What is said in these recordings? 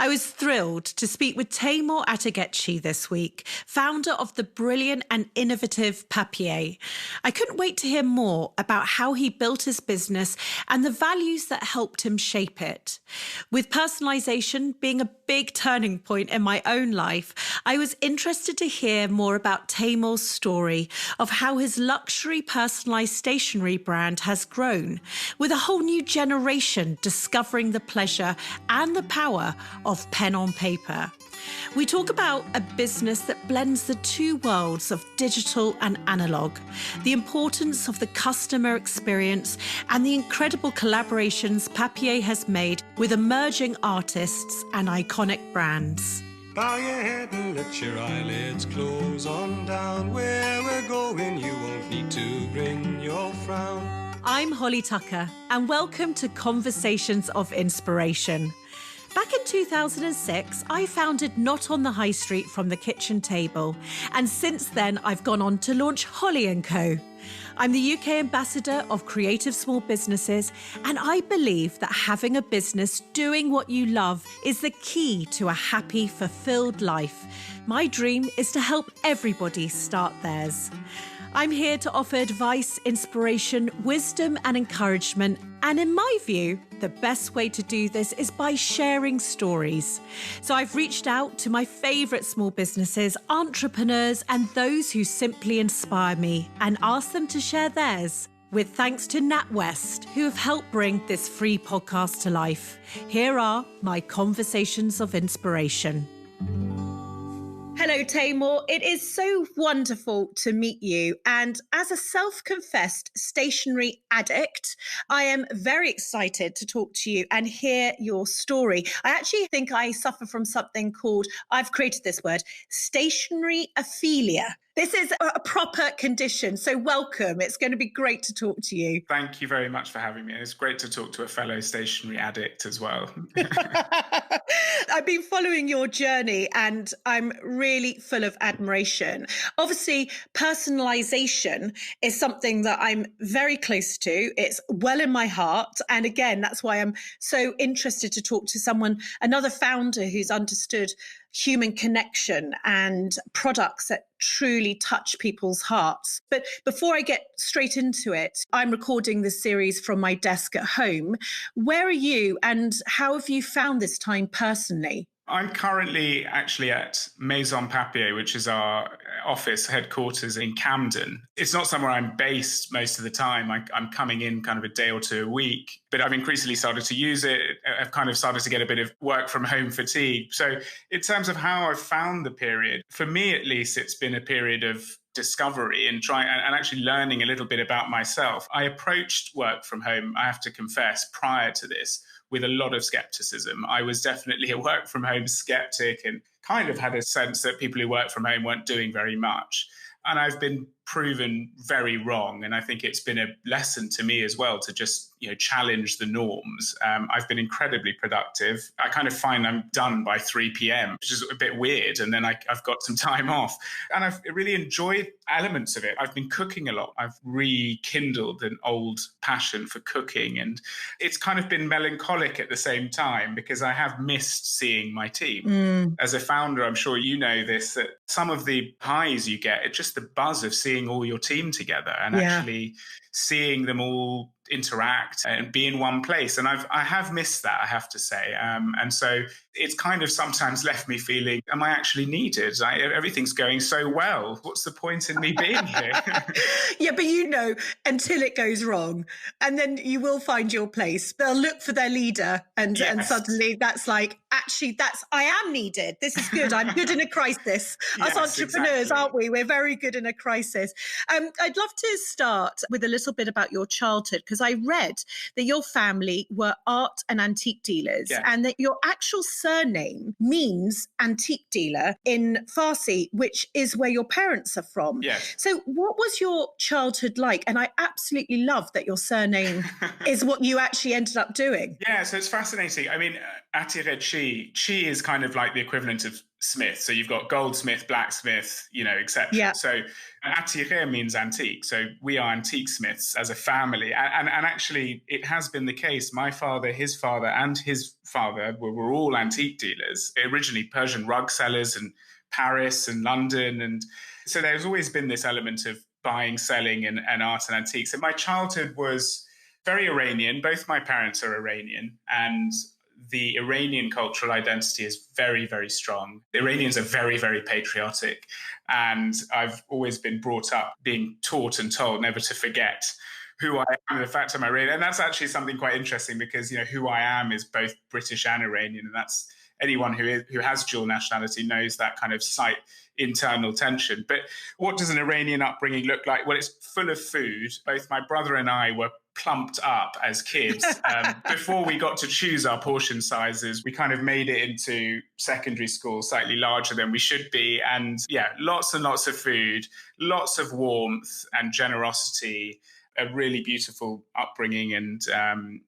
I was thrilled to speak with Taymoor Atighetchi this week, founder of the brilliant and innovative Papier. I couldn't wait to hear more about how he built his business and the values that helped him shape it. With personalisation being a big turning point in my own life, I was interested to hear more about Taymor's story of how his luxury personalised stationery brand has grown, with a whole new generation discovering the pleasure and the power of pen on paper. We talk about a business that blends the two worlds of digital and analog, the importance of the customer experience, and the incredible collaborations Papier has made with emerging artists and iconic brands. Bow your head and let your eyelids close on down. Where we're going, you won't need to bring your frown. I'm Holly Tucker, and welcome to Conversations of Inspiration. Back in 2006, I founded Not on the High Street from the kitchen table, and since then I've gone on to launch Holly & Co. I'm the UK ambassador of creative small businesses, and I believe that having a business doing what you love is the key to a happy, fulfilled life. My dream is to help everybody start theirs. I'm here to offer advice, inspiration, wisdom and encouragement. And in my view, the best way to do this is by sharing stories. So I've reached out to my favourite small businesses, entrepreneurs and those who simply inspire me and asked them to share theirs. With thanks to NatWest, who have helped bring this free podcast to life. Here are my Conversations of Inspiration. Hello, Taymor. It is so wonderful to meet you. And as a self-confessed stationery addict, I am very excited to talk to you and hear your story. I actually think I suffer from something called, I've created this word, stationery aphilia. This is a proper condition. So welcome. It's going to be great to talk to you. Thank you very much for having me. It's great to talk to a fellow stationery addict as well. I've been following your journey and I'm really full of admiration. Obviously, personalisation is something that I'm very close to. It's well in my heart. And again, that's why I'm so interested to talk to someone, another founder who's understood human connection and products that truly touch people's hearts. But before I get straight into it, I'm recording this series from my desk at home. Where are you and how have you found this time personally? I'm currently actually at Maison Papier, which is our office headquarters in Camden. It's not somewhere I'm based most of the time. I'm coming in kind of a day or two a week, but I've increasingly started to use it. I've kind of started to get a bit of work from home fatigue. So in terms of how I've found the period, for me at least, it's been a period of discovery and actually learning a little bit about myself. I approached work from home, I have to confess, prior to this, with a lot of skepticism. I was definitely a work from home skeptic and kind of had a sense that people who work from home weren't doing very much. And I've been proven very wrong. And I think it's been a lesson to me as well to just, challenge the norms. I've been incredibly productive. I kind of find I'm done by 3 p.m., which is a bit weird. And then I've got some time off. And I've really enjoyed elements of it. I've been cooking a lot. I've rekindled an old passion for cooking. And it's kind of been melancholic at the same time because I have missed seeing my team. As a founder, I'm sure you know this, that some of the highs you get, it's just the buzz of seeing all your team together and actually seeing them all interact and be in one place. And I have missed that, I have to say. And so it's kind of sometimes left me feeling, am I actually needed? Everything's going so well. What's the point in me being here? Yeah, but until it goes wrong. And then you will find your place. They'll look for their leader and suddenly that's like, actually, I am needed. This is good. I'm good in a crisis. Us entrepreneurs, aren't we? We're very good in a crisis. I'd love to start with a little bit about your childhood, because I read that your family were art and antique dealers and that your actual surname means antique dealer in Farsi, which is where your parents are from. Yes. So what was your childhood like? And I absolutely love that your surname is what you actually ended up doing. Yeah, so it's fascinating. I mean, Atighetchi, chi is kind of like the equivalent of smith. So you've got goldsmith, blacksmith, etc. Yeah. So Atagey means antique. So we are antique smiths as a family. And actually, it has been the case. My father, his father, and his father were all antique dealers, originally Persian rug sellers in Paris and London. And so there's always been this element of buying, selling, and art and antiques. And my childhood was very Iranian. Both my parents are Iranian, and the Iranian cultural identity is very, very strong. The Iranians are very, very patriotic. And I've always been brought up being taught and told never to forget who I am and the fact I'm Iranian. And that's actually something quite interesting because, who I am is both British and Iranian. And that's anyone who has dual nationality knows that kind of slight internal tension. But what does an Iranian upbringing look like? Well, it's full of food. Both my brother and I were plumped up as kids. Before we got to choose our portion sizes, we kind of made it into secondary school slightly larger than we should be. And yeah, lots and lots of food, lots of warmth and generosity, a really beautiful upbringing and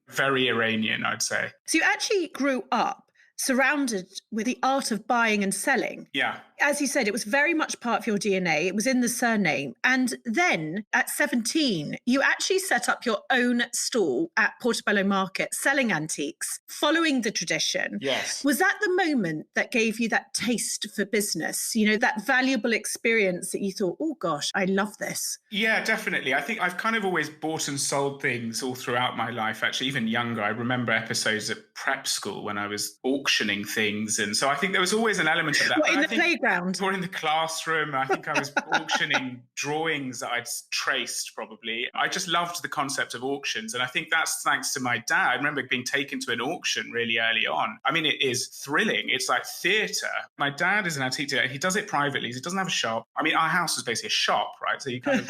very Iranian, I'd say. So you actually grew up surrounded with the art of buying and selling. Yeah. As you said, it was very much part of your DNA. It was in the surname. And then at 17, you actually set up your own stall at Portobello Market selling antiques, following the tradition. Yes. Was that the moment that gave you that taste for business, that valuable experience that you thought, oh gosh, I love this? Yeah, definitely. I think I've kind of always bought and sold things all throughout my life, actually, even younger. I remember episodes at prep school when I was auctioning things. And so I think there was always an element of that. What, in the playground? Or in the classroom. I think I was auctioning drawings that I'd traced, probably. I just loved the concept of auctions. And I think that's thanks to my dad. I remember being taken to an auction really early on. I mean, it is thrilling. It's like theatre. My dad is an antique dealer. He does it privately. He doesn't have a shop. I mean, our house is basically a shop, right? So you kind of...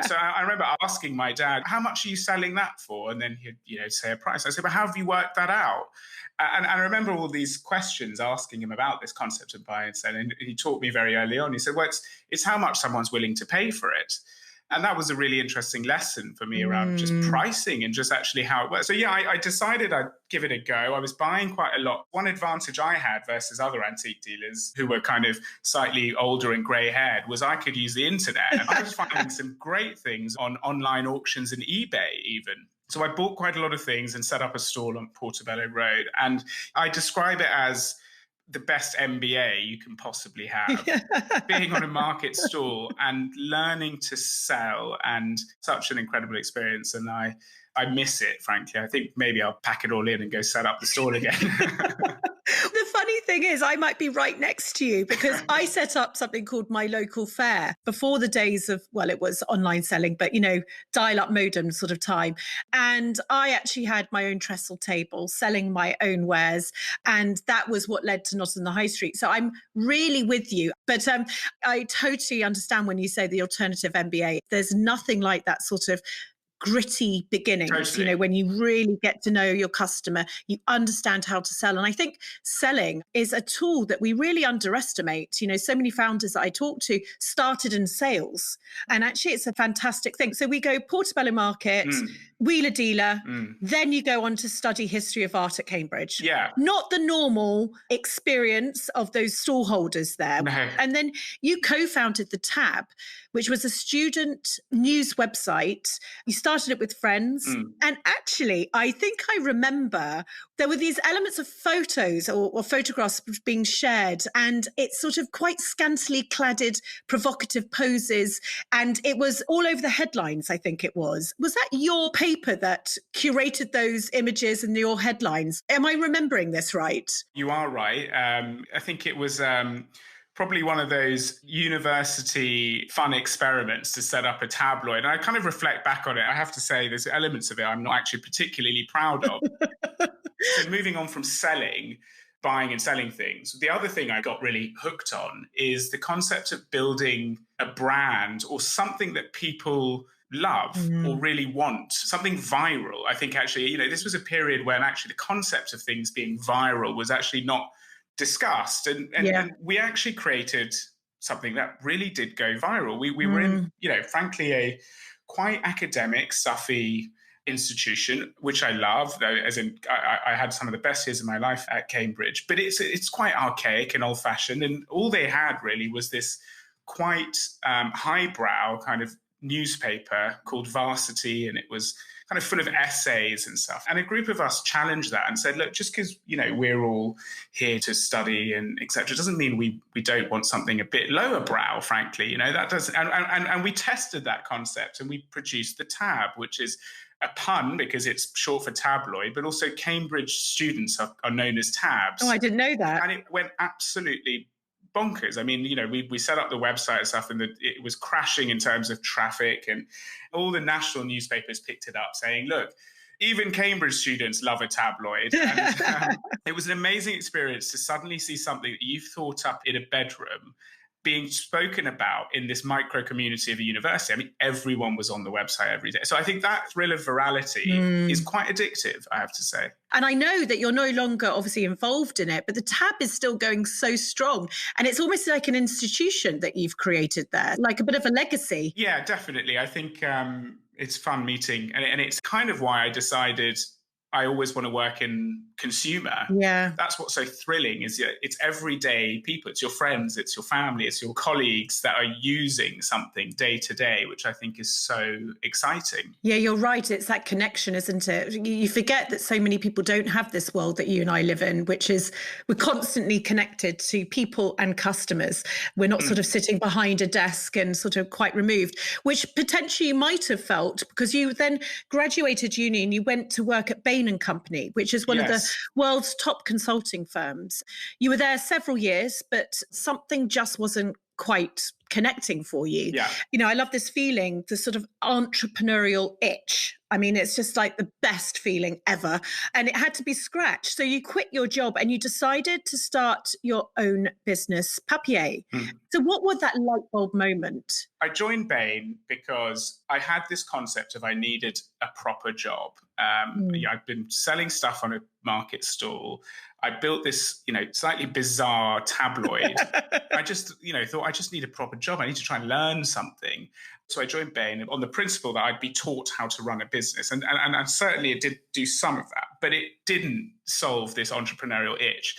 So I remember asking my dad, how much are you selling that for? And then he'd, say a price. I said, but how have you worked that out? And I remember all these questions asking him about this concept of buy and sell. And he taught me very early on. He said, well, it's how much someone's willing to pay for it. And that was a really interesting lesson for me around just pricing and just actually how it works. So, yeah, I decided I'd give it a go. I was buying quite a lot. One advantage I had versus other antique dealers who were kind of slightly older and grey-haired was I could use the internet. And I was finding some great things on online auctions and eBay even. So I bought quite a lot of things and set up a stall on Portobello Road. And I describe it as the best MBA you can possibly have. Being on a market stall and learning to sell, and such an incredible experience. And I miss it, frankly. I think maybe I'll pack it all in and go set up the stall again. The funny thing is, I might be right next to you because I set up something called My Local Fair before the days of, well, it was online selling, but, dial-up modem sort of time. And I actually had my own trestle table selling my own wares. And that was what led to Not on the High Street. So I'm really with you. But I totally understand when you say the alternative MBA. There's nothing like that sort of gritty beginnings, totally. When you really get to know your customer, you understand how to sell. And I think selling is a tool that we really underestimate. So many founders that I talk to started in sales, and actually it's a fantastic thing. So we go Portobello Market, wheeler dealer, then you go on to study history of art at Cambridge. Yeah. Not the normal experience of those stall holders there. No. And then you co-founded The Tab, which was a student news website. You started it with friends. And actually, I think I remember there were these elements of photos or photographs being shared, and it's sort of quite scantily cladded, provocative poses. And it was all over the headlines, I think it was. Was that your paper that curated those images and your headlines? Am I remembering this right? You are right. I think it was... probably one of those university fun experiments to set up a tabloid. And I kind of reflect back on it. I have to say there's elements of it I'm not actually particularly proud of. So moving on from buying and selling things, the other thing I got really hooked on is the concept of building a brand or something that people love or really want, something viral. I think actually, this was a period when actually the concept of things being viral was actually not discussed. And we actually created something that really did go viral. We were in, frankly, a quite academic, stuffy institution, which I love, though, as in I had some of the best years of my life at Cambridge, but it's quite archaic and old-fashioned, and all they had really was this quite highbrow kind of newspaper called Varsity, and it was kind of full of essays and stuff. And a group of us challenged that and said, look, just because, we're all here to study and etc., doesn't mean we don't want something a bit lower brow, frankly. That does. And we tested that concept, and we produced the Tab, which is a pun because it's short for tabloid, but also Cambridge students are known as Tabs. Oh, I didn't know that. And it went absolutely bonkers. I mean, we set up the website and stuff, and it was crashing in terms of traffic, and all the national newspapers picked it up saying, look, even Cambridge students love a tabloid. And, it was an amazing experience to suddenly see something that you thought up in a bedroom being spoken about in this micro community of a university. I mean, everyone was on the website every day. So I think that thrill of virality is quite addictive, I have to say. And I know that you're no longer obviously involved in it, but the Tab is still going so strong. And it's almost like an institution that you've created there, like a bit of a legacy. Yeah, definitely. I think it's fun meeting. And it's kind of why I decided I always want to work in consumer. Yeah. That's what's so thrilling, is it's everyday people. It's your friends, it's your family, it's your colleagues that are using something day to day, which I think is so exciting. Yeah, you're right. It's that connection, isn't it? You forget that so many people don't have this world that you and I live in, which is we're constantly connected to people and customers. We're not sort of sitting behind a desk and sort of quite removed, which potentially you might have felt because you then graduated uni and you went to work at Bain & Company, which is one of the world's top consulting firms. You were there several years, but something just wasn't quite connecting for you. Yeah. I love this feeling, the sort of entrepreneurial itch. I mean, it's just like the best feeling ever. And it had to be scratched. So you quit your job and you decided to start your own business, Papier. So what was that light bulb moment? I joined Bain because I had this concept of I needed a proper job. I've been selling stuff on a market stall. I built this, slightly bizarre tabloid. I just, thought I just need a proper job. I need to try and learn something. So I joined Bain on the principle that I'd be taught how to run a business. And certainly it did do some of that, but it didn't solve this entrepreneurial itch.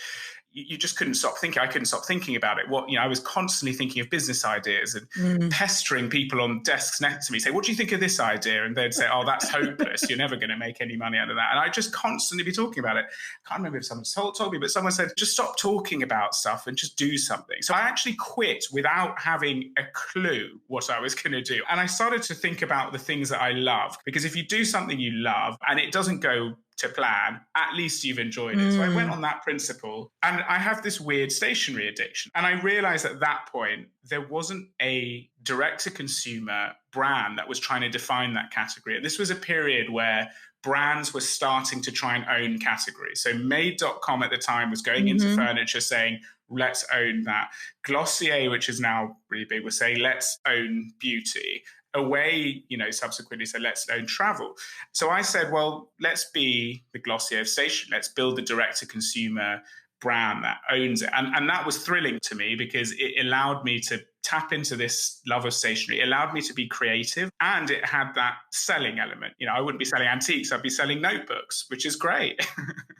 You just couldn't stop thinking. I couldn't stop thinking about it. I was constantly thinking of business ideas and pestering people on desks next to me, say, what do you think of this idea? And they'd say, oh, that's hopeless. You're never going to make any money out of that. And I'd just constantly be talking about it. I can't remember if someone told me, but someone said, just stop talking about stuff and just do something. So I actually quit without having a clue what I was going to do. And I started to think about the things that I love, because if you do something you love and it doesn't go to plan, at least you've enjoyed it. So I went on that principle, and I have this weird stationery addiction. And I realized at that point, there wasn't a direct-to-consumer brand that was trying to define that category. And this was a period where brands were starting to try and own categories. So Made.com at the time was going into furniture saying, let's own that. Glossier, which is now really big, was saying, let's own beauty. Away, subsequently said, let's own travel. So I said, well, let's be the Glossier of station. Let's build a direct-to-consumer brand that owns it. And that was thrilling to me because it allowed me to tap into this love of stationery. It allowed me to be creative, and it had that selling element. I wouldn't be selling antiques, I'd be selling notebooks, which is great.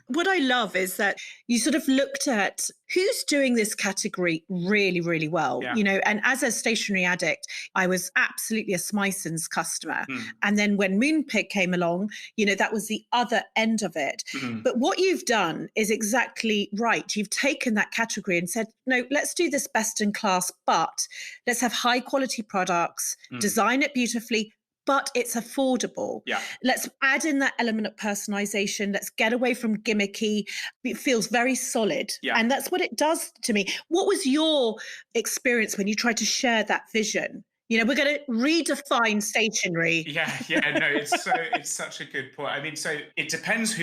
What I love is that you sort of looked at who's doing this category really, really well, and as a stationery addict, I was absolutely a Smyson's customer. And then when Moonpig came along, that was the other end of it. But what you've done is exactly right. You've taken that category and said, no, let's do this best in class, but let's have high quality products, design it beautifully, but it's affordable. Yeah. Let's add in that element of personalization. Let's get away from gimmicky. It feels very solid. Yeah. And that's what it does to me. What was your experience when you tried to share that vision? We're going to redefine stationery. Yeah, no, it's such a good point. I mean, so it depends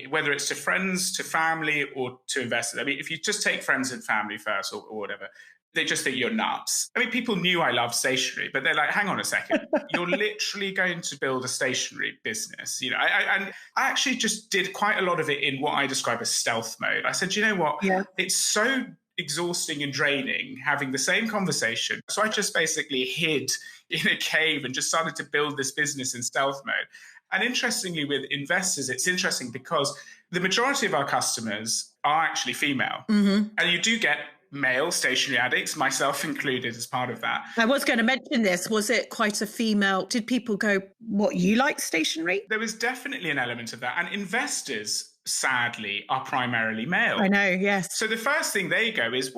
whether it's to friends, to family, or to investors. I mean, if you just take friends and family first or whatever, they just think you're nuts. I mean, people knew I loved stationery, but they're like, hang on a second, you're literally going to build a stationery business. I actually just did quite a lot of it in what I describe as stealth mode. I said, you know what? Yeah. It's so exhausting and draining having the same conversation. So I just basically hid in a cave and just started to build this business in stealth mode. And interestingly, with investors, it's interesting because the majority of our customers are actually female. And you do get male stationery addicts, myself included as part of that. I was going to mention this. Was it quite a female? Did people go, what, you like stationery? There was definitely an element of that. And investors, sadly, are primarily male. I know, yes. So the first thing they go is,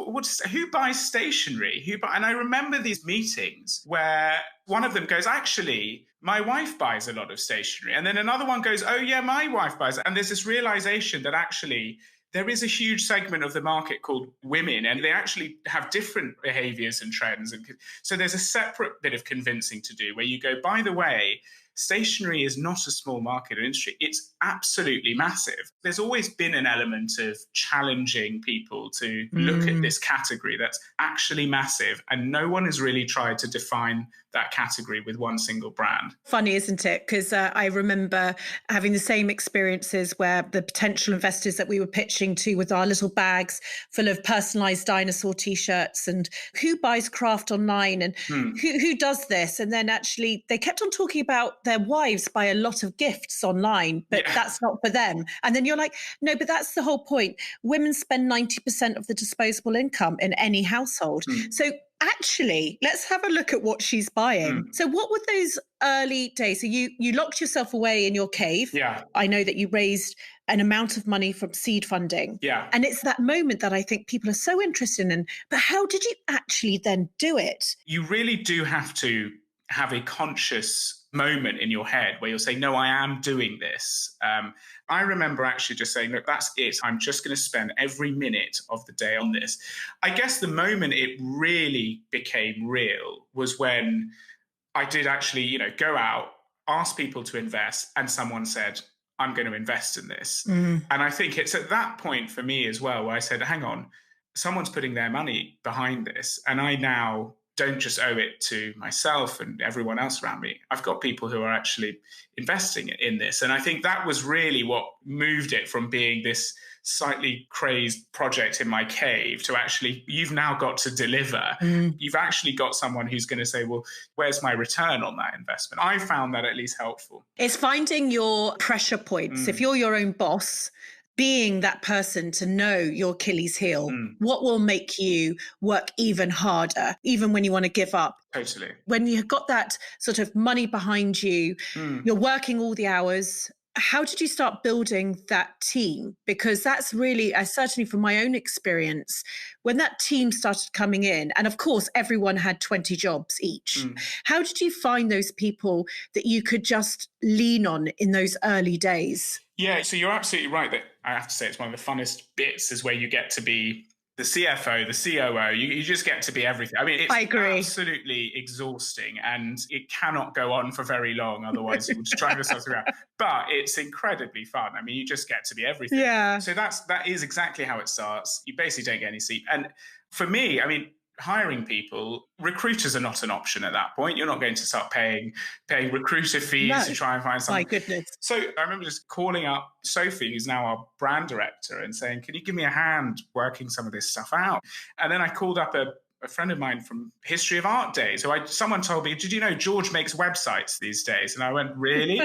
who buys stationery? And I remember these meetings where one of them goes, actually, my wife buys a lot of stationery. And then another one goes, oh yeah, my wife buys it. And there's this realization that actually there is a huge segment of the market called women, and they actually have different behaviors and trends. And so there's a separate bit of convincing to do where you go, by the way, stationery is not a small market or industry. It's absolutely massive. There's always been an element of challenging people to look at this category that's actually massive. And no one has really tried to define that category with one single brand. Funny, isn't it? Because I remember having the same experiences where the potential investors that we were pitching to with our little bags full of personalised dinosaur T-shirts and who buys craft online and who does this? And then actually they kept on talking about their wives buy a lot of gifts online, but that's not for them. And then you're like, no, but that's the whole point. Women spend 90% of the disposable income in any household. So actually, let's have a look at what she's buying. So what were those early days? So you locked yourself away in your cave. Yeah. I know that you raised an amount of money from seed funding. Yeah. And it's that moment that I think people are so interested in. But how did you actually then do it? You really do have to have a conscious moment in your head where you'll say, no, I am doing this. I remember actually just saying, look, that's it. I'm just going to spend every minute of the day on this. I guess the moment it really became real was when I did actually, go out, ask people to invest, and someone said, I'm going to invest in this. And I think it's at that point for me as well, where I said, hang on, someone's putting their money behind this. And I now don't just owe it to myself and everyone else around me. I've got people who are actually investing in this. And I think that was really what moved it from being this slightly crazed project in my cave to actually, you've now got to deliver. You've actually got someone who's going to say, well, where's my return on that investment? I found that at least helpful. It's finding your pressure points. If you're your own boss, being that person to know your Achilles heel, what will make you work even harder, even when you want to give up. Totally. When you've got that sort of money behind you, you're working all the hours. How did you start building that team? Because that's really, certainly from my own experience, when that team started coming in, and of course, everyone had 20 jobs each. How did you find those people that you could just lean on in those early days? Yeah, so you're absolutely right that I have to say it's one of the funnest bits is where you get to be the CFO, the COO, you just get to be everything. I mean, it's absolutely exhausting and it cannot go on for very long. Otherwise, you'll just drive yourself around. But it's incredibly fun. I mean, you just get to be everything. Yeah. So that is exactly how it starts. You basically don't get any sleep. And for me, I mean, hiring people, recruiters are not an option at that point. You're not going to start paying recruiter fees to try and find someone. My goodness. So I remember just calling up Sophie, who's now our brand director, and saying, can you give me a hand working some of this stuff out? And then I called up a friend of mine from History of Art Days. So someone told me, did you know George makes websites these days? And I went, really?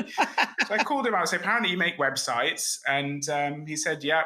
So I called him out and said, apparently you make websites. And he said, yeah.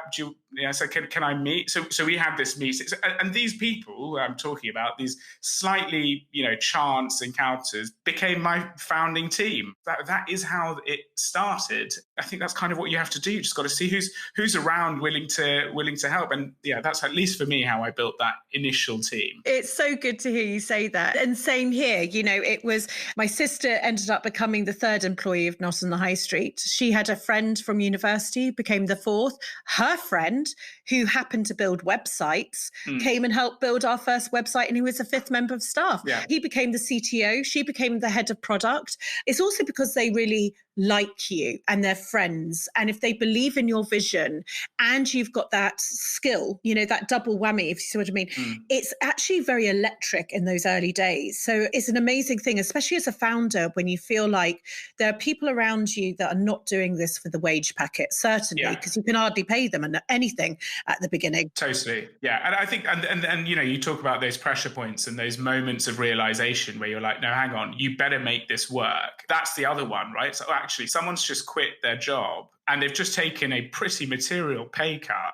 I said, can I meet? So we had this meeting. And these people I'm talking about, these slightly, chance encounters, became my founding team. That is how it started. I think that's kind of what you have to do. You just got to see who's around willing to help. And yeah, that's at least for me how I built that initial team. It's so good to hear you say that. And same here, it was my sister ended up becoming the third employee of Not on the High Street. She had a friend from university, became the fourth. Her friend, who happened to build websites, came and helped build our first website, and he was a fifth member of staff. Yeah. He became the CTO. She became the head of product. It's also because they really like you and they're friends. And if they believe in your vision and you've got that skill, that double whammy, if you see what I mean, it's actually very electric in those early days. So it's an amazing thing, especially as a founder, when you feel like there are people around you that are not doing this for the wage packet, certainly, because you can hardly pay them anything at the beginning. Totally. Yeah. And I think, and you talk about those pressure points and those moments of realization where you're like, no, hang on, you better make this work. That's the other one, right? So actually, someone's just quit their job and they've just taken a pretty material pay cut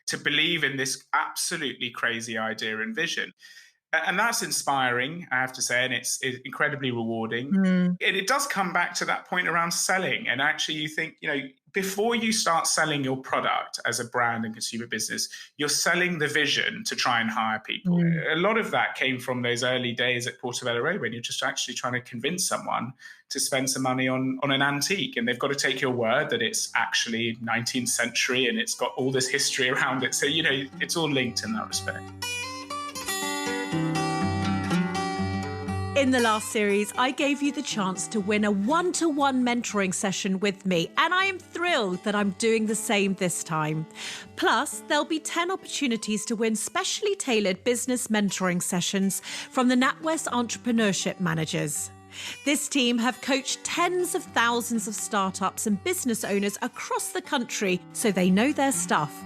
to believe in this absolutely crazy idea and vision. And that's inspiring, I have to say, and it's incredibly rewarding. And it does come back to that point around selling. And actually, you think, before you start selling your product as a brand and consumer business, you're selling the vision to try and hire people. A lot of that came from those early days at Portobello Road when you're just actually trying to convince someone to spend some money on an antique. And they've got to take your word that it's actually 19th century and it's got all this history around it. So, it's all linked in that respect. In the last series, I gave you the chance to win a one-to-one mentoring session with me, and I am thrilled that I'm doing the same this time. Plus, there'll be 10 opportunities to win specially tailored business mentoring sessions from the NatWest Entrepreneurship Managers. This team have coached tens of thousands of startups and business owners across the country, so they know their stuff.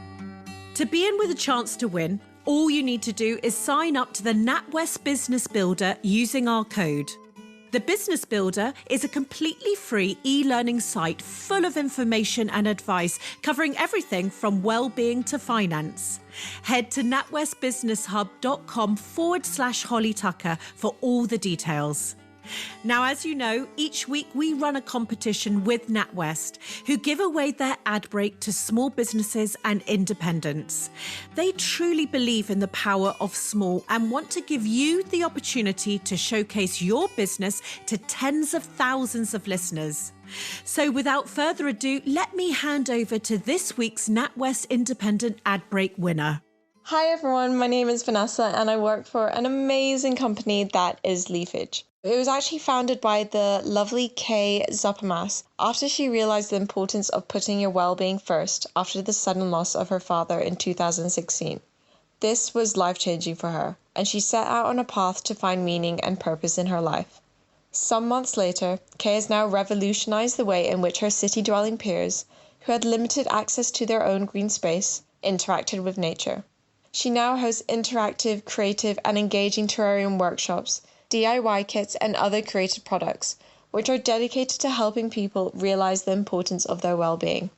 To be in with a chance to win, all you need to do is sign up to the NatWest Business Builder using our code. The Business Builder is a completely free e-learning site full of information and advice covering everything from well-being to finance. Head to natwestbusinesshub.com/Holly Tucker for all the details. Now, as you know, each week we run a competition with NatWest, who give away their ad break to small businesses and independents. They truly believe in the power of small and want to give you the opportunity to showcase your business to tens of thousands of listeners. So without further ado, let me hand over to this week's NatWest Independent Ad Break winner. Hi everyone, my name is Vanessa and I work for an amazing company that is Leafage. It was actually founded by the lovely Kay Zuppamas after she realised the importance of putting your well-being first after the sudden loss of her father in 2016. This was life-changing for her, and she set out on a path to find meaning and purpose in her life. Some months later, Kay has now revolutionised the way in which her city-dwelling peers, who had limited access to their own green space, interacted with nature. She now hosts interactive, creative and engaging terrarium workshops, DIY kits and other created products, which are dedicated to helping people realise the importance of their well-being.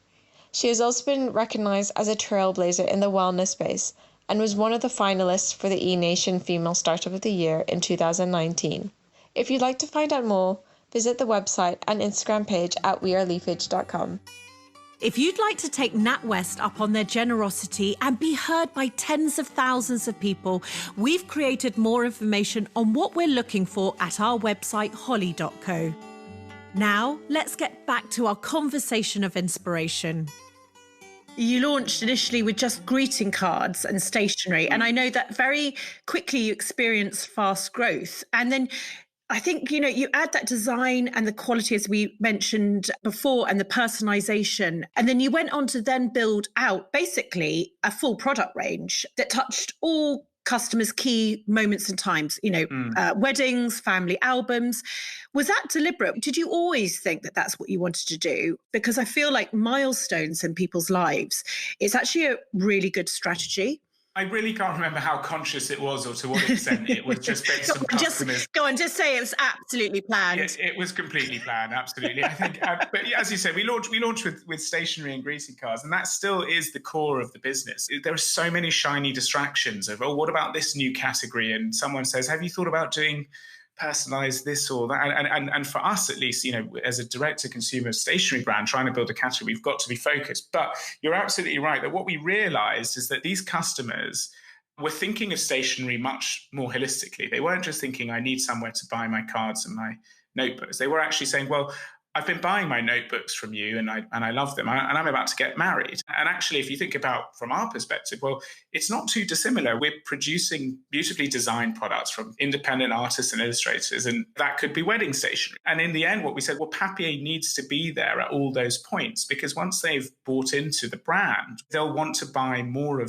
She has also been recognised as a trailblazer in the wellness space and was one of the finalists for the E-Nation Female Startup of the Year in 2019. If you'd like to find out more, visit the website and Instagram page at weareleafage.com. If you'd like to take NatWest up on their generosity and be heard by tens of thousands of people, we've created more information on what we're looking for at our website, holly.co. Now, let's get back to our conversation of inspiration. You launched initially with just greeting cards and stationery, and I know that very quickly you experienced fast growth. And then I think, you add that design and the quality, as we mentioned before, and the personalization. And then you went on to then build out basically a full product range that touched all customers' key moments and times, weddings, family albums. Was that deliberate? Did you always think that that's what you wanted to do? Because I feel like milestones in people's lives, it's actually a really good strategy. I really can't remember how conscious it was or to what extent it was just based on customers. Just say it was absolutely planned. It was completely planned, absolutely. I think, but as you said, we launched with stationery and greeting cards, and that still is the core of the business. There are so many shiny distractions of, what about this new category? And someone says, have you thought about doing personalised this or that? And for us, at least, as a direct-to-consumer stationery brand trying to build a category, we've got to be focused. But you're absolutely right that what we realised is that these customers were thinking of stationery much more holistically. They weren't just thinking, I need somewhere to buy my cards and my notebooks. They were actually saying, well, I've been buying my notebooks from you and I love them and I'm about to get married. And actually, if you think about from our perspective, well, it's not too dissimilar. We're producing beautifully designed products from independent artists and illustrators, and that could be wedding stationery. And in the end, what we said, well, Papier needs to be there at all those points, because once they've bought into the brand, they'll want to buy more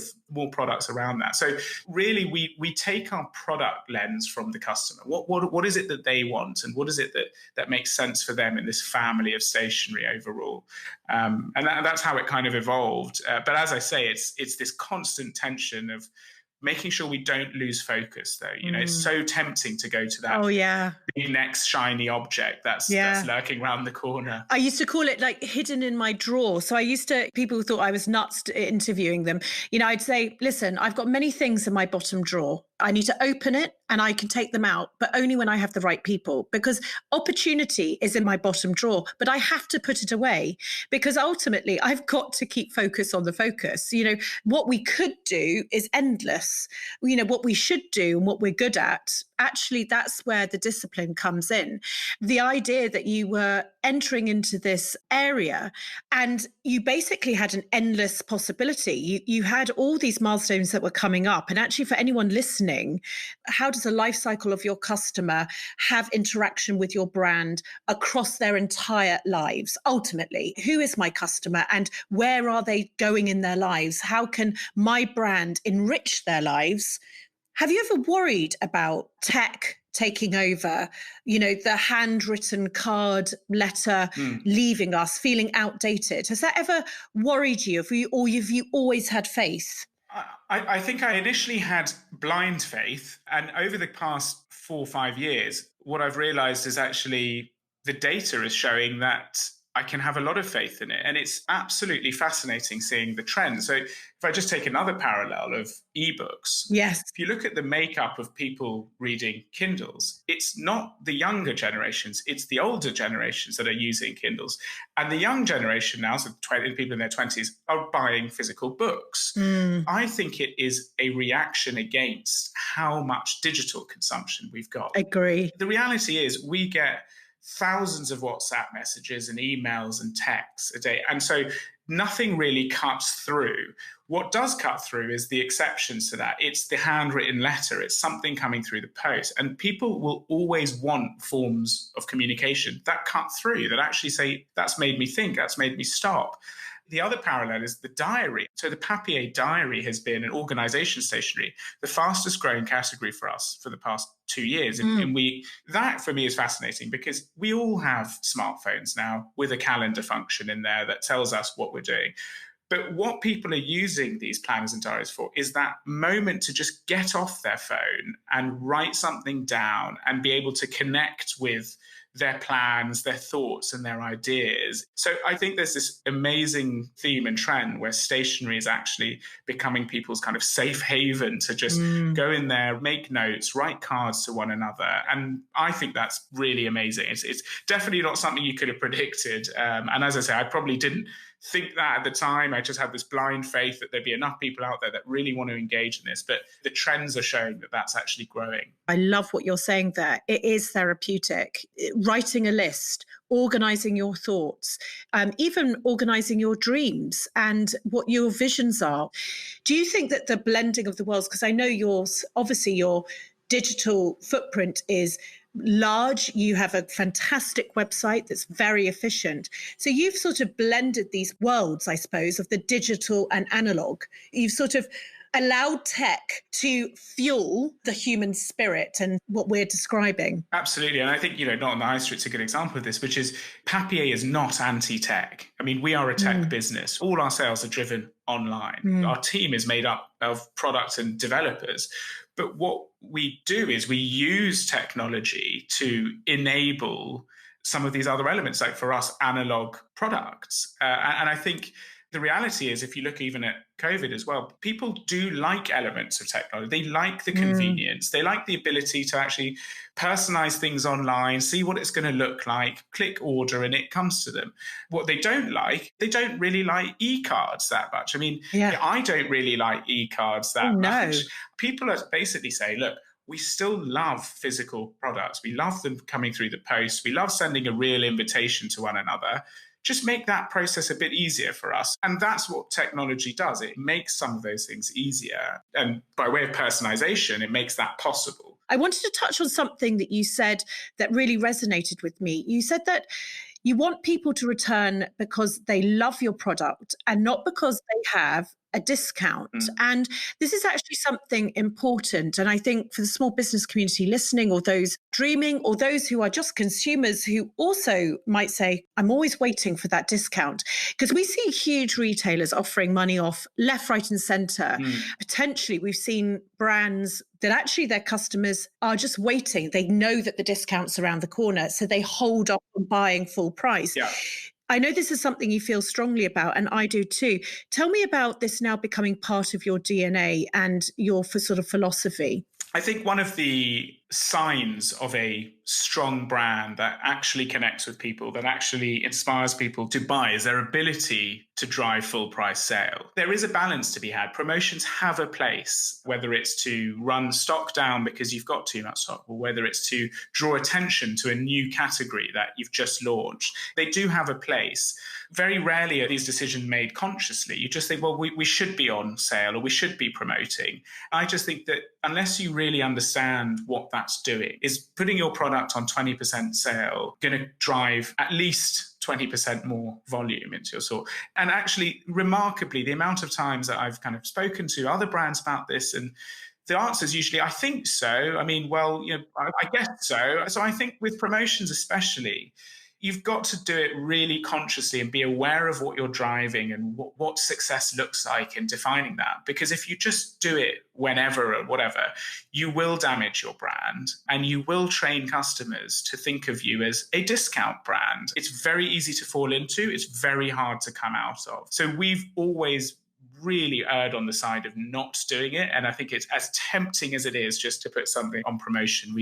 products around that. So really, we take our product lens from the customer. What is it that they want, and what is it that makes sense for them in this family of stationery overall? And that's how it kind of evolved. But as I say, it's this constant tension of making sure we don't lose focus, though. It's so tempting to go to that big next shiny object that's lurking around the corner. I used to call it like hidden in my drawer. So people thought I was nuts interviewing them. I'd say, listen, I've got many things in my bottom drawer. I need to open it and I can take them out, but only when I have the right people, because opportunity is in my bottom drawer, but I have to put it away because ultimately I've got to keep focus on the focus. What we could do is endless. What we should do and what we're good at, actually, that's where the discipline comes in. The idea that you were entering into this area and you basically had an endless possibility. You had all these milestones that were coming up. And actually, for anyone listening, how does the life cycle of your customer have interaction with your brand across their entire lives? Ultimately, who is my customer and where are they going in their lives? How can my brand enrich their lives? Have you ever worried about tech taking over, the handwritten card letter leaving us, feeling outdated? Has that ever worried you, or have you always had faith? I think I initially had blind faith. And over the past 4 or 5 years, what I've realized is actually the data is showing that I can have a lot of faith in it. And it's absolutely fascinating seeing the trends. So if I just take another parallel of ebooks, yes, if you look at the makeup of people reading Kindles, it's not the younger generations, it's the older generations that are using Kindles. And the young generation now, so people in their 20s, are buying physical books. I think it is a reaction against how much digital consumption we've got. Agree. The reality is we get thousands of WhatsApp messages and emails and texts a day. And so nothing really cuts through. What does cut through is the exceptions to that. It's the handwritten letter. It's something coming through the post. And people will always want forms of communication that cut through, that actually say, that's made me think, that's made me stop. The other parallel is the diary. So the Papier diary has been an organization stationery, the fastest growing category for us for the past 2 years. And that for me is fascinating because we all have smartphones now with a calendar function in there that tells us what we're doing. But what people are using these planners and diaries for is that moment to just get off their phone and write something down and be able to connect with their plans, their thoughts, and their ideas. So I think there's this amazing theme and trend where stationery is actually becoming people's kind of safe haven to just go in there, make notes, write cards to one another. And I think that's really amazing. It's definitely not something you could have predicted. And as I say, I probably didn't think that at the time. I just had this blind faith that there'd be enough people out there that really want to engage in this. But the trends are showing that that's actually growing. I love what you're saying there. It is therapeutic. Writing a list, organizing your thoughts, even organizing your dreams and what your visions are. Do you think that the blending of the worlds, because I know obviously your digital footprint is large, you have a fantastic website that's very efficient. So you've sort of blended these worlds, I suppose, of the digital and analog. You've sort of allowed tech to fuel the human spirit and what we're describing. Absolutely. And I think, Not on the High Street's a good example of this, which is Papier is not anti-tech. I mean, we are a tech business. All our sales are driven online. Our team is made up of product and developers. But what we do is we use technology to enable some of these other elements, like for us, analog products. And I think the reality is, if you look even at COVID as well, people do like elements of technology. They like the convenience. They like the ability to actually personalize things online, see what it's going to look like, click order, and it comes to them. What they don't really like e-cards that much. I mean, I don't really like e-cards that much. People are basically saying, look, we still love physical products. We love them coming through the post. We love sending a real invitation to one another. Just make that process a bit easier for us. And that's what technology does. It makes some of those things easier. And by way of personalization, it makes that possible. I wanted to touch on something that you said that really resonated with me. You said that you want people to return because they love your product and not because they have a discount. And this is actually something important. And I think for the small business community listening, or those dreaming, or those who are just consumers who also might say, I'm always waiting for that discount, because we see huge retailers offering money off left, right, and center. Potentially, we've seen brands that actually their customers are just waiting. They know that the discount's around the corner, so they hold off on buying full price. Yeah. I know this is something you feel strongly about, and I do too. Tell me about this now becoming part of your DNA and your sort of philosophy. I think one of the signs of a strong brand that actually connects with people, that actually inspires people to buy, is their ability to drive full price sale. There is a balance to be had. Promotions have a place, whether it's to run stock down because you've got too much stock, or whether it's to draw attention to a new category that you've just launched. They do have a place. Very rarely are these decisions made consciously. You just think, well, we should be on sale, or we should be promoting. I just think that unless you really understand what that's doing, is putting your product on 20% sale going to drive at least 20% more volume into your store. And actually, remarkably, the amount of times that I've kind of spoken to other brands about this, and the answer is usually, I think so. I mean, well, you know, I guess so. So I think with promotions especially, you've got to do it really consciously and be aware of what you're driving and what success looks like in defining that. Because if you just do it whenever or whatever, you will damage your brand and you will train customers to think of you as a discount brand. It's very easy to fall into. It's very hard to come out of. So we've always really erred on the side of not doing it. And I think it's as tempting as it is just to put something on promotion.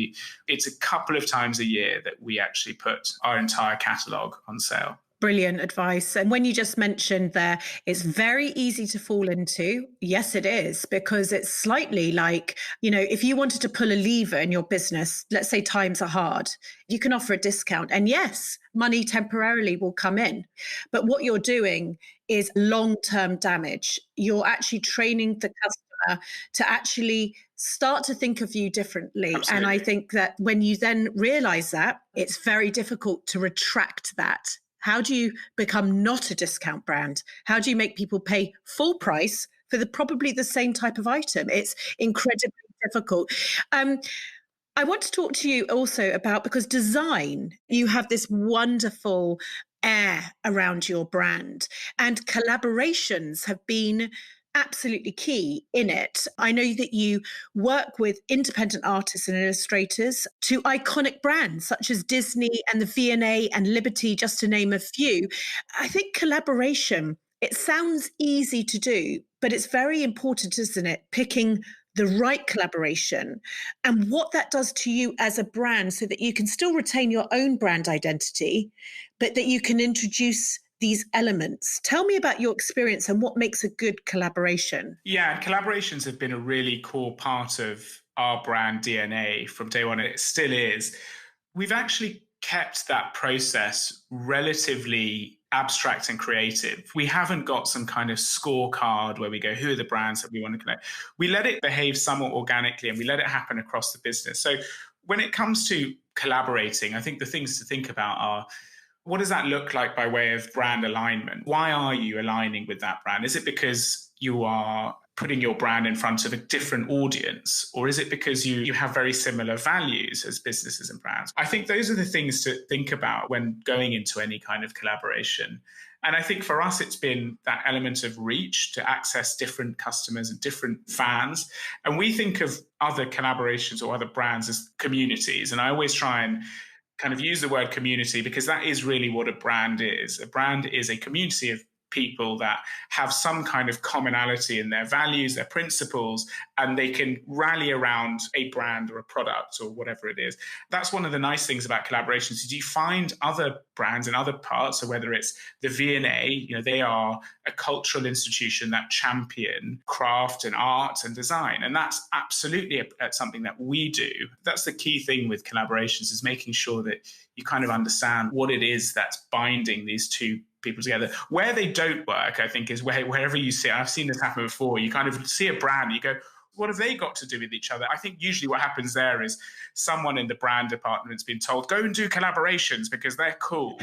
It's a couple of times a year that we actually put our entire catalogue on sale. Brilliant advice. And when you just mentioned there, it's very easy to fall into. Yes, it is, because it's slightly like, you know, if you wanted to pull a lever in your business, let's say times are hard, you can offer a discount. And yes, money temporarily will come in. But what you're doing is long-term damage. You're actually training the customer to actually start to think of you differently. Absolutely. And I think that when you then realize that, it's very difficult to retract that. How do you become not a discount brand? How do you make people pay full price for probably the same type of item? It's incredibly difficult. I want to talk to you also about, because design, you have this wonderful air around your brand, and collaborations have been absolutely key in it. I know that you work with independent artists and illustrators to iconic brands such as Disney and the V&A and Liberty, just to name a few. I think collaboration, it sounds easy to do, but it's very important, isn't it? Picking the right collaboration and what that does to you as a brand, so that you can still retain your own brand identity, but that you can introduce these elements. Tell me about your experience and what makes a good collaboration. Yeah, collaborations have been a really core part of our brand DNA from day one, and it still is. We've actually kept that process relatively abstract and creative. We haven't got some kind of scorecard where we go, who are the brands that we want to connect? We let it behave somewhat organically, and we let it happen across the business. So when it comes to collaborating, I think the things to think about are, what does that look like by way of brand alignment? Why are you aligning with that brand? Is it because you are putting your brand in front of a different audience? Or is it because you have very similar values as businesses and brands? I think those are the things to think about when going into any kind of collaboration. And I think for us, it's been that element of reach to access different customers and different fans. And we think of other collaborations or other brands as communities. And I always try and kind of use the word community, because that is really what a brand is. A brand is a community of people that have some kind of commonality in their values, their principles, and they can rally around a brand or a product or whatever it is. That's one of the nice things about collaborations, is you find other brands in other parts. So whether it's the V&A, you know, they are a cultural institution that champion craft and art and design. And that's absolutely something that we do. That's the key thing with collaborations, is making sure that you kind of understand what it is that's binding these two people together. Where they don't work, I think, is wherever you see it. I've seen this happen before. You kind of see a brand and you go, what have they got to do with each other? I think usually what happens there is someone in the brand department's been told, go and do collaborations because they're cool.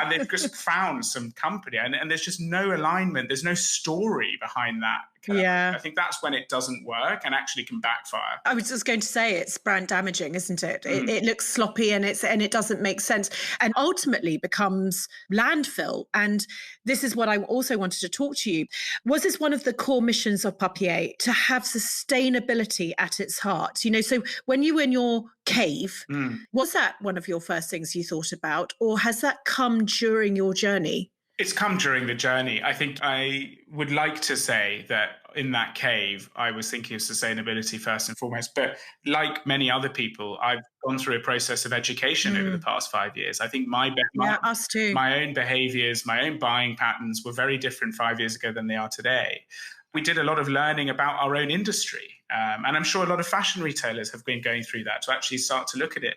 And they've just found some company and there's just no alignment. There's no story behind that Yeah. I think that's when it doesn't work and actually can backfire. I was just going to say it's brand damaging, isn't it? It looks sloppy and it doesn't make sense and ultimately becomes landfill. And this is what I also wanted to talk to you. Was this one of the core missions of Papier to have sustainability at its heart? You know, so when you were in your cave, was that one of your first things you thought about, or has that come during your journey? It's come during the journey. I think I would like to say that in that cave, I was thinking of sustainability first and foremost. But like many other people, I've gone through a process of education over the past 5 years. I think us too. My own behaviors, my own buying patterns were very different 5 years ago than they are today. We did a lot of learning about our own industry. And I'm sure a lot of fashion retailers have been going through that to actually start to look at it.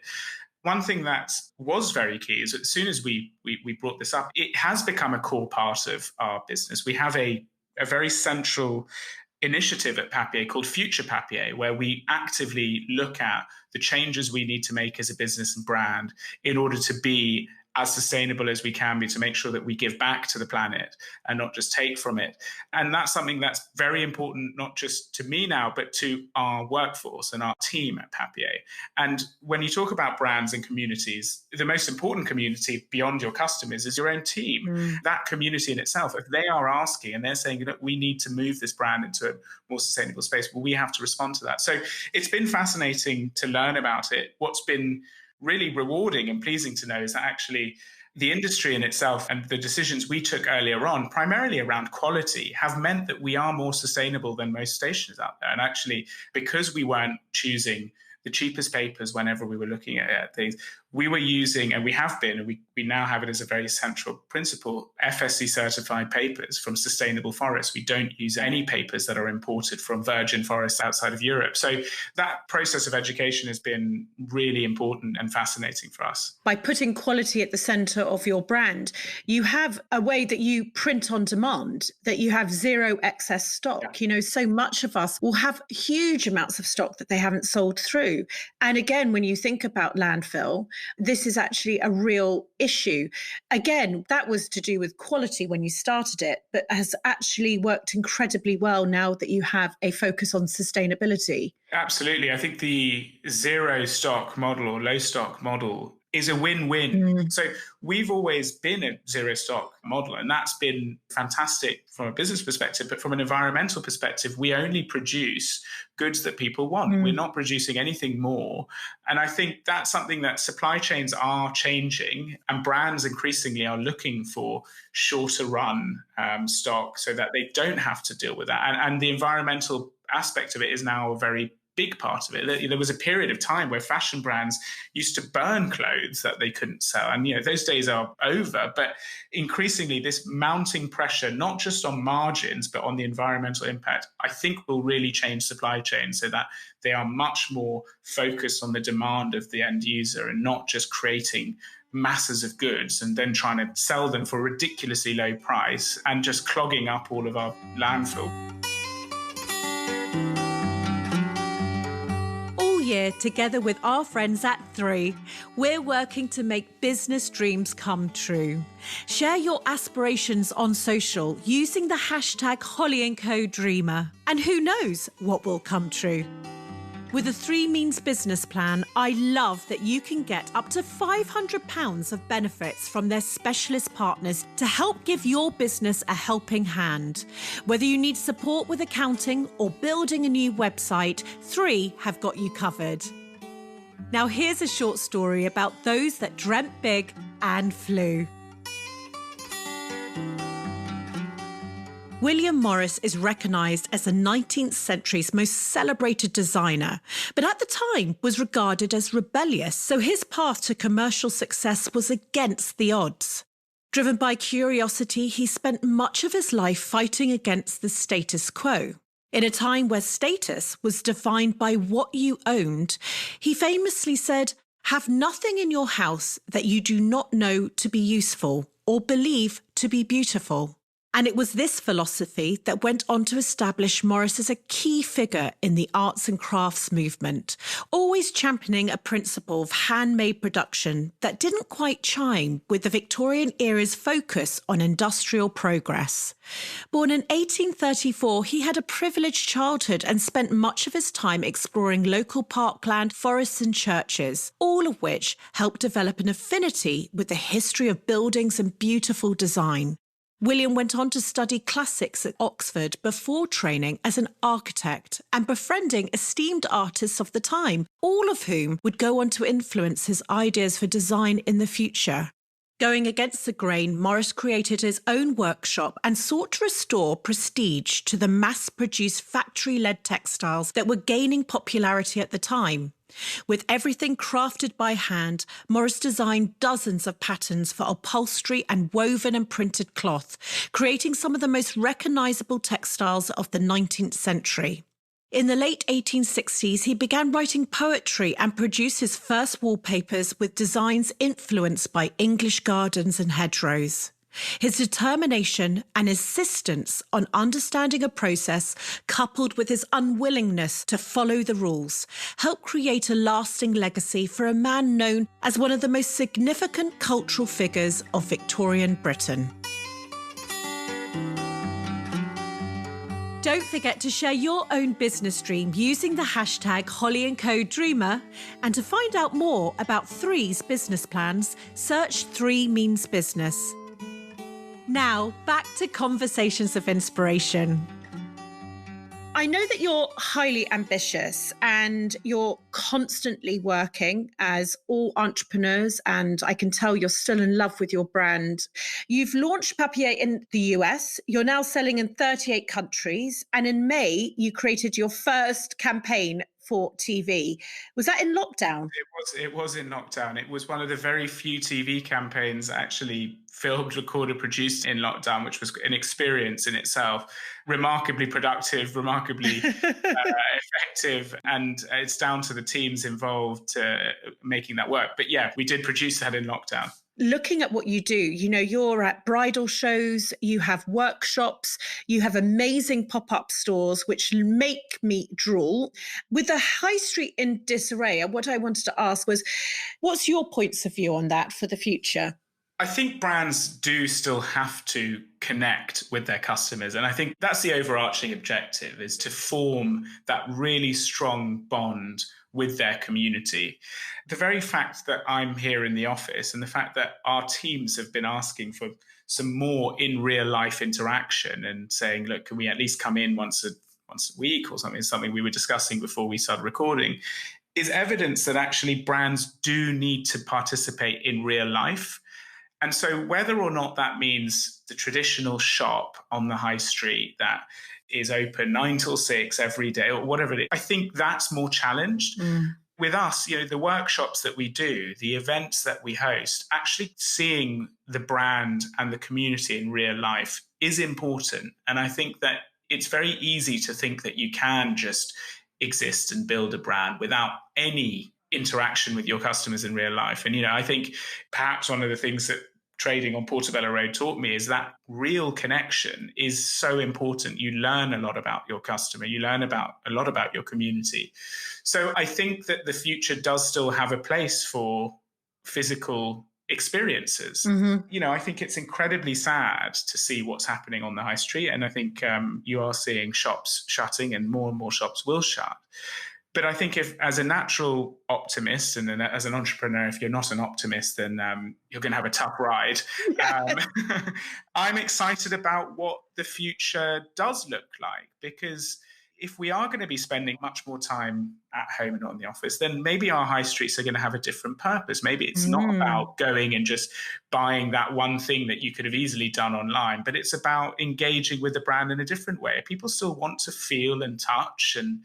One thing that was very key is as soon as we brought this up, it has become a core part of our business. We have a very central initiative at Papier called Future Papier, where we actively look at the changes we need to make as a business and brand in order to be as sustainable as we can be, to make sure that we give back to the planet and not just take from it. And that's something that's very important, not just to me now, but to our workforce and our team at Papier. And when you talk about brands and communities, the most important community beyond your customers is your own team. That community in itself, if they are asking and they're saying, look, we need to move this brand into a more sustainable space, well, we have to respond to that. So it's been fascinating to learn about it. What's been really rewarding and pleasing to know is that actually the industry in itself and the decisions we took earlier on, primarily around quality, have meant that we are more sustainable than most stationers out there. And actually, because we weren't choosing the cheapest papers whenever we were looking at things, we were using, and we have been, and we now have it as a very central principle, FSC certified papers from sustainable forests. We don't use any papers that are imported from virgin forests outside of Europe. So that process of education has been really important and fascinating for us. By putting quality at the center of your brand, you have a way that you print on demand, that you have zero excess stock. Yeah. You know, so much of us will have huge amounts of stock that they haven't sold through. And again, when you think about landfill, this is actually a real issue. Again, that was to do with quality when you started it, but has actually worked incredibly well now that you have a focus on sustainability. Absolutely. I think the zero stock model or low stock model is a win-win. So we've always been a zero stock model, and that's been fantastic from a business perspective. But from an environmental perspective, we only produce goods that people want. We're not producing anything more. And I think that's something that supply chains are changing, and brands increasingly are looking for shorter run stock so that they don't have to deal with that. And the environmental aspect of it is now a very big part of it. There was a period of time where fashion brands used to burn clothes that they couldn't sell. And, those days are over. But increasingly, this mounting pressure, not just on margins, but on the environmental impact, I think will really change supply chains so that they are much more focused on the demand of the end user and not just creating masses of goods and then trying to sell them for a ridiculously low price and just clogging up all of our landfill. Year, together with our friends at 3, we're working to make business dreams come true. Share your aspirations on social using the hashtag #HollyandCoDreamer. And who knows what will come true. With a 3 Means business plan, I love that you can get up to £500 of benefits from their specialist partners to help give your business a helping hand. Whether you need support with accounting or building a new website, 3 have got you covered. Now here's a short story about those that dreamt big and flew. William Morris is recognised as the 19th century's most celebrated designer, but at the time was regarded as rebellious, so his path to commercial success was against the odds. Driven by curiosity, he spent much of his life fighting against the status quo. In a time where status was defined by what you owned, he famously said, "Have nothing in your house that you do not know to be useful or believe to be beautiful." And it was this philosophy that went on to establish Morris as a key figure in the arts and crafts movement, always championing a principle of handmade production that didn't quite chime with the Victorian era's focus on industrial progress. Born in 1834, he had a privileged childhood and spent much of his time exploring local parkland, forests and churches, all of which helped develop an affinity with the history of buildings and beautiful design. William went on to study classics at Oxford before training as an architect and befriending esteemed artists of the time, all of whom would go on to influence his ideas for design in the future. Going against the grain, Morris created his own workshop and sought to restore prestige to the mass-produced factory-led textiles that were gaining popularity at the time. With everything crafted by hand, Morris designed dozens of patterns for upholstery and woven and printed cloth, creating some of the most recognisable textiles of the 19th century. In the late 1860s, he began writing poetry and produced his first wallpapers with designs influenced by English gardens and hedgerows. His determination and insistence on understanding a process, coupled with his unwillingness to follow the rules, helped create a lasting legacy for a man known as one of the most significant cultural figures of Victorian Britain. Don't forget to share your own business dream using the hashtag Holly&Co.Dreamer. And to find out more about Three's business plans, search 3 Means Business. Now, back to Conversations of Inspiration. I know that you're highly ambitious and you're constantly working as all entrepreneurs, and I can tell you're still in love with your brand. You've launched Papier in the US, you're now selling in 38 countries, and in May, you created your first campaign for TV. Was that in lockdown? It was in lockdown. It was one of the very few TV campaigns actually filmed, recorded, produced in lockdown, which was an experience in itself. Remarkably productive, remarkably effective. And it's down to the teams involved making that work. But yeah, we did produce that in lockdown. Looking at what you do, you know, you're at bridal shows, you have workshops, you have amazing pop-up stores, which make me drool. With the high street in disarray, what I wanted to ask was, what's your points of view on that for the future? I think brands do still have to connect with their customers. And I think that's the overarching objective, is to form that really strong bond with their community. The very fact that I'm here in the office and the fact that our teams have been asking for some more in real life interaction and saying, look, can we at least come in once a week or something we were discussing before we started recording, is evidence that actually brands do need to participate in real life. And so whether or not that means the traditional shop on the high street that is open 9 till 6 every day or whatever it is, I think that's more challenged. With us, you know, the workshops that we do, the events that we host, actually seeing the brand and the community in real life is important. And I think that it's very easy to think that you can just exist and build a brand without any interaction with your customers in real life. And, you know, I think perhaps one of the things that trading on Portobello Road taught me is that real connection is so important. You learn a lot about your customer. You learn a lot about your community. So I think that the future does still have a place for physical experiences. You know, I think it's incredibly sad to see what's happening on the high street. And I think you are seeing shops shutting and more shops will shut. But I think if, as a natural optimist and as an entrepreneur, if you're not an optimist, then you're going to have a tough ride. I'm excited about what the future does look like, because if we are going to be spending much more time at home and not in the office, then maybe our high streets are going to have a different purpose. Maybe it's not about going and just buying that one thing that you could have easily done online, but it's about engaging with the brand in a different way. People still want to feel and touch, and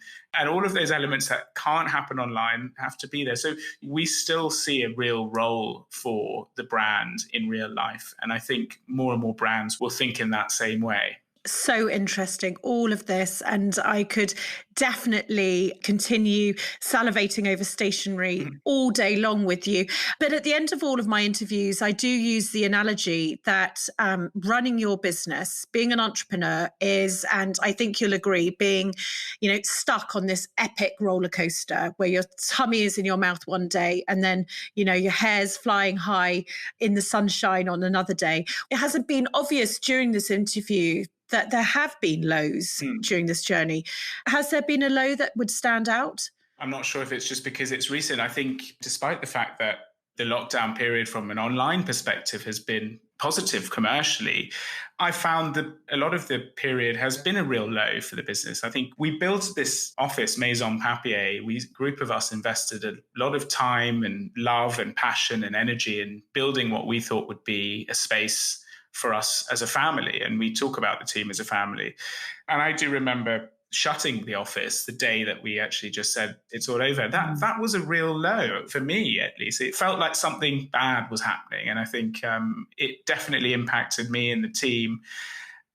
all of those elements that can't happen online have to be there. So we still see a real role for the brand in real life. And I think more and more brands will think in that same way. So interesting, all of this. And I could definitely continue salivating over stationery all day long with you. But at the end of all of my interviews, I do use the analogy that running your business, being an entrepreneur is, and I think you'll agree, being, stuck on this epic roller coaster where your tummy is in your mouth one day and then, your hair's flying high in the sunshine on another day. It hasn't been obvious during this interview that there have been lows during this journey. Has there been a low that would stand out? I'm not sure if it's just because it's recent. I think despite the fact that the lockdown period from an online perspective has been positive commercially, I found that a lot of the period has been a real low for the business. I think we built this office, Maison Papier. A group of us invested a lot of time and love and passion and energy in building what we thought would be a space for us as a family. And we talk about the team as a family. And I do remember shutting the office the day that we actually just said it's all over. That was a real low for me, at least. It felt like something bad was happening. And I think it definitely impacted me and the team.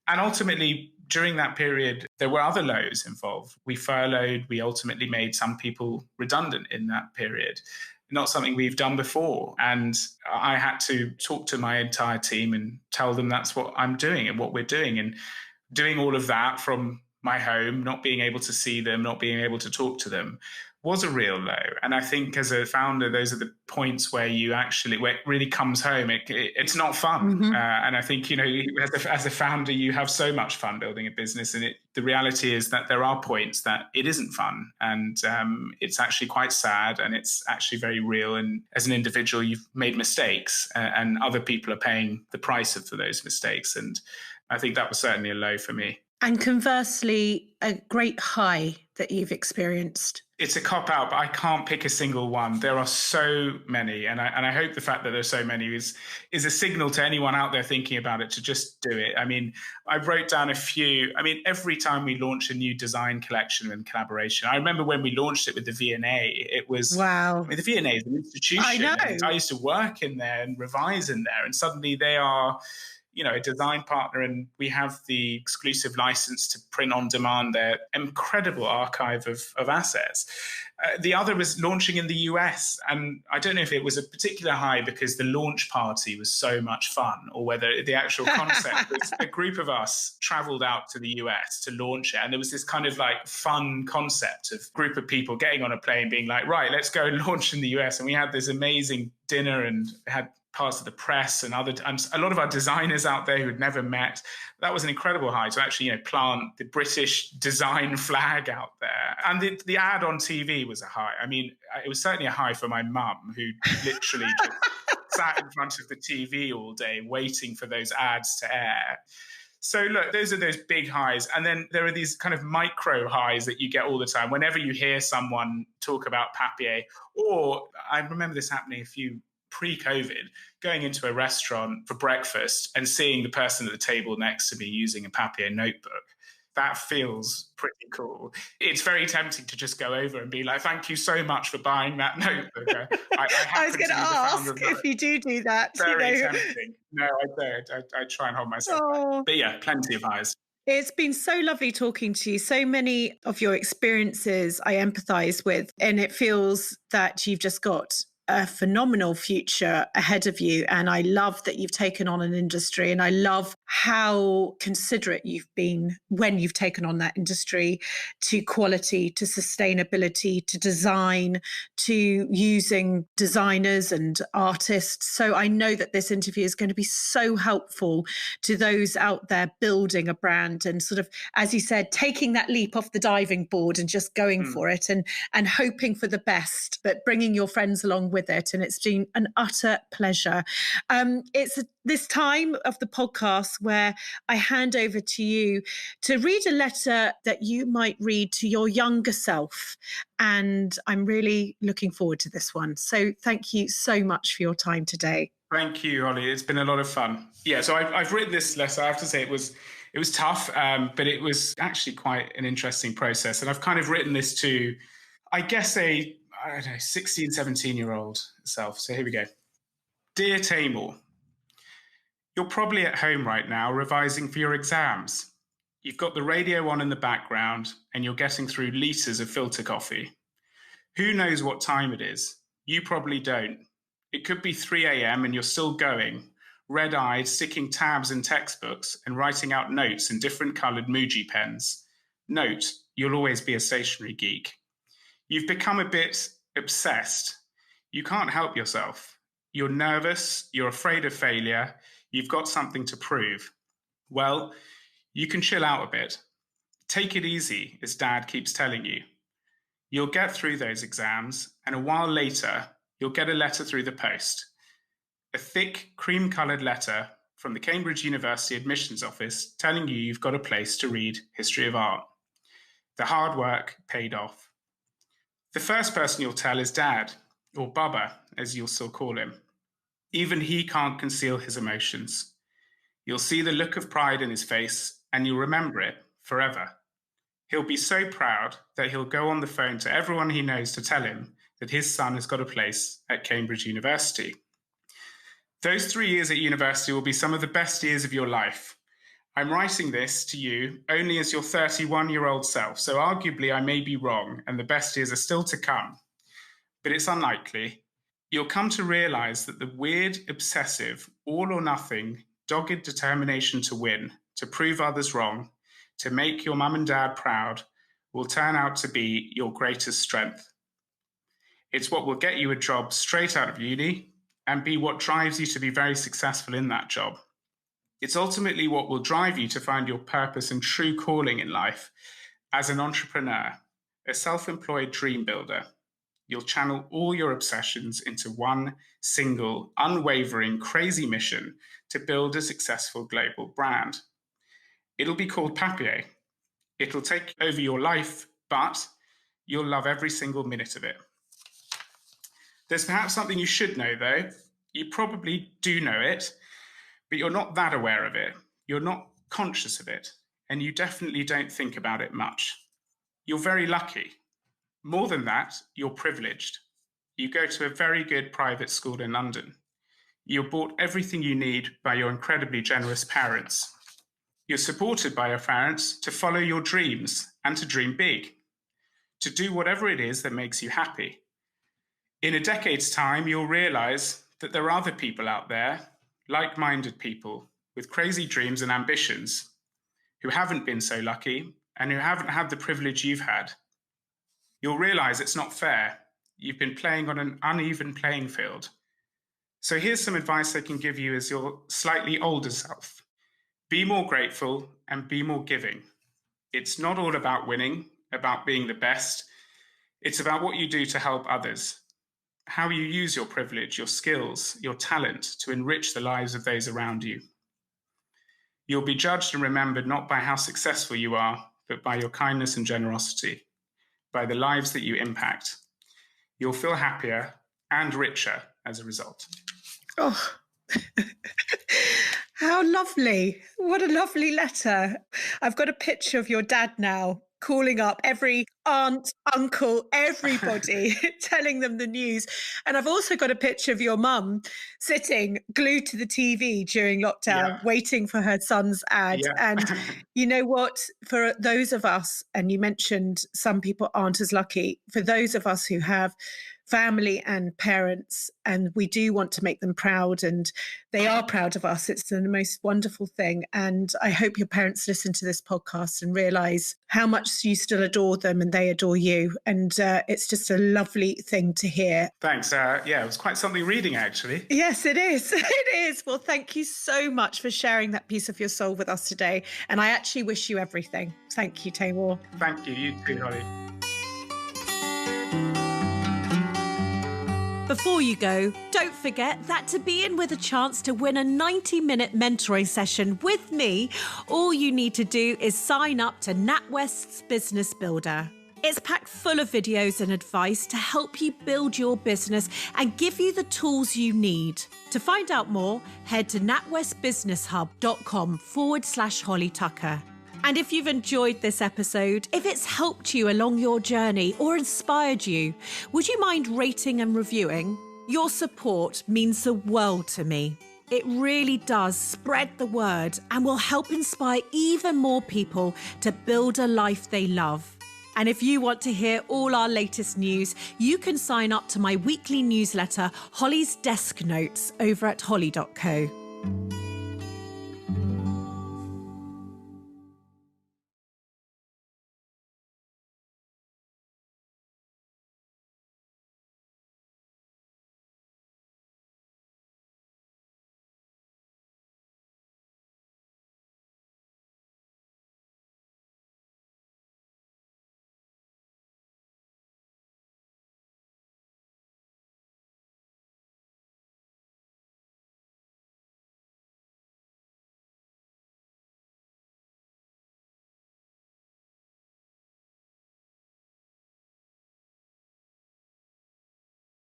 And ultimately, during that period, there were other lows involved. We furloughed. We ultimately made some people redundant in that period. Not something we've done before. And I had to talk to my entire team and tell them that's what I'm doing and what we're doing. And doing all of that from my home, not being able to see them, not being able to talk to them, was a real low. And I think as a founder, those are the points where where it really comes home. It's not fun. And I think, as a founder, you have so much fun building a business. And the reality is that there are points that it isn't fun. And it's actually quite sad. And it's actually very real. And as an individual, you've made mistakes and other people are paying the price for those mistakes. And I think that was certainly a low for me. And conversely, a great high that you've experienced. It's a cop-out, but I can't pick a single one. There are so many. And I hope the fact that there's so many is a signal to anyone out there thinking about it to just do it. I mean, I wrote down a few. I mean, every time we launch a new design collection and collaboration, I remember when we launched it with the V&A, it was... Wow. I mean, the V&A is an institution. I know. I used to work in there and revise in there, and suddenly they are... a design partner, and we have the exclusive license to print on demand their incredible archive of assets. The other was launching in the US. And I don't know if it was a particular high because the launch party was so much fun, or whether the actual concept was a group of us traveled out to the US to launch it. And there was this kind of like fun concept of group of people getting on a plane being like, right, let's go and launch in the US. And we had this amazing dinner and had parts of the press and a lot of our designers out there who had never met. That was an incredible high to actually, plant the British design flag out there. And the ad on TV was a high. I mean, it was certainly a high for my mum, who literally just sat in front of the TV all day waiting for those ads to air. So look, those are those big highs. And then there are these kind of micro highs that you get all the time whenever you hear someone talk about Papier. Or I remember this happening pre-COVID, going into a restaurant for breakfast and seeing the person at the table next to me using a Papier notebook. That feels pretty cool. It's very tempting to just go over and be like, thank you so much for buying that notebook. I was going to ask if you do that. Very tempting. No, I don't. I try and hold myself back. But yeah, plenty of highs. It's been so lovely talking to you. So many of your experiences I empathise with, and it feels that you've just got a phenomenal future ahead of you. And I love that you've taken on an industry, and I love how considerate you've been when you've taken on that industry, to quality, to sustainability, to design, to using designers and artists. So I know that this interview is going to be so helpful to those out there building a brand and sort of, as you said, taking that leap off the diving board and just going for it and hoping for the best, but bringing your friends along with it. And it's been an utter pleasure. It's this time of the podcast where I hand over to you to read a letter that you might read to your younger self. And I'm really looking forward to this one. So thank you so much for your time today. Thank you, Holly. It's been a lot of fun. Yeah, so I've written this letter. I have to say it was tough, but it was actually quite an interesting process. And I've kind of written this to, I guess, I don't know, 16, 17-year-old self. So here we go. Dear Taymor, you're probably at home right now revising for your exams. You've got the radio on in the background and you're getting through litres of filter coffee. Who knows what time it is? You probably don't. It could be 3 a.m. and you're still going, red-eyed, sticking tabs in textbooks and writing out notes in different coloured Muji pens. Note, you'll always be a stationery geek. You've become a bit obsessed. You can't help yourself. You're nervous, you're afraid of failure, you've got something to prove. Well, you can chill out a bit. Take it easy, as Dad keeps telling you. You'll get through those exams, and a while later, you'll get a letter through the post. A thick, cream-coloured letter from the Cambridge University admissions office telling you you've got a place to read history of art. The hard work paid off. The first person you'll tell is Dad, or Bubba, as you'll still call him. Even he can't conceal his emotions. You'll see the look of pride in his face, and you'll remember it forever. He'll be so proud that he'll go on the phone to everyone he knows to tell him that his son has got a place at Cambridge University. Those 3 years at university will be some of the best years of your life. I'm writing this to you only as your 31-year-old self, so arguably I may be wrong and the best years are still to come. But it's unlikely. You'll come to realise that the weird, obsessive, all-or-nothing, dogged determination to win, to prove others wrong, to make your mum and dad proud, will turn out to be your greatest strength. It's what will get you a job straight out of uni and be what drives you to be very successful in that job. It's ultimately what will drive you to find your purpose and true calling in life as an entrepreneur, a self-employed dream builder. You'll channel all your obsessions into one single, unwavering, crazy mission to build a successful global brand. It'll be called Papier. It'll take over your life, but you'll love every single minute of it. There's perhaps something you should know, though. You probably do know it, but you're not that aware of it. You're not conscious of it, and you definitely don't think about it much. You're very lucky. More than that, you're privileged. You go to a very good private school in London. You're bought everything you need by your incredibly generous parents. You're supported by your parents to follow your dreams and to dream big, to do whatever it is that makes you happy. In a decade's time, you'll realize that there are other people out there, like-minded people with crazy dreams and ambitions, who haven't been so lucky and who haven't had the privilege you've had. You'll realize it's not fair. You've been playing on an uneven playing field. So here's some advice I can give you as your slightly older self. Be more grateful and be more giving. It's not all about winning, about being the best. It's about what you do to help others, how you use your privilege, your skills, your talent to enrich the lives of those around you. You'll be judged and remembered not by how successful you are, but by your kindness and generosity, by the lives that you impact. You'll feel happier and richer as a result. Oh, how lovely. What a lovely letter. I've got a picture of your dad now, calling up every aunt, uncle, everybody, telling them the news. And I've also got a picture of your mum sitting glued to the TV during lockdown, waiting for her son's ad. Yeah. And you know what? For those of us, and you mentioned some people aren't as lucky, for those of us who have family and parents, and we do want to make them proud, and they are proud of us. It's the most wonderful thing. And I hope your parents listen to this podcast and realise how much you still adore them and they adore you. And it's just a lovely thing to hear. Thanks. Yeah, it was quite something reading, actually. Yes, it is. It is. Well, thank you so much for sharing that piece of your soul with us today. And I actually wish you everything. Thank you, Taymor. Thank you. You too, Holly. Before you go, don't forget that to be in with a chance to win a 90-minute mentoring session with me, all you need to do is sign up to NatWest's Business Builder. It's packed full of videos and advice to help you build your business and give you the tools you need. To find out more, head to natwestbusinesshub.com/Holly Tucker. And if you've enjoyed this episode, if it's helped you along your journey or inspired you, would you mind rating and reviewing? Your support means the world to me. It really does spread the word and will help inspire even more people to build a life they love. And if you want to hear all our latest news, you can sign up to my weekly newsletter, Holly's Desk Notes, over at holly.co.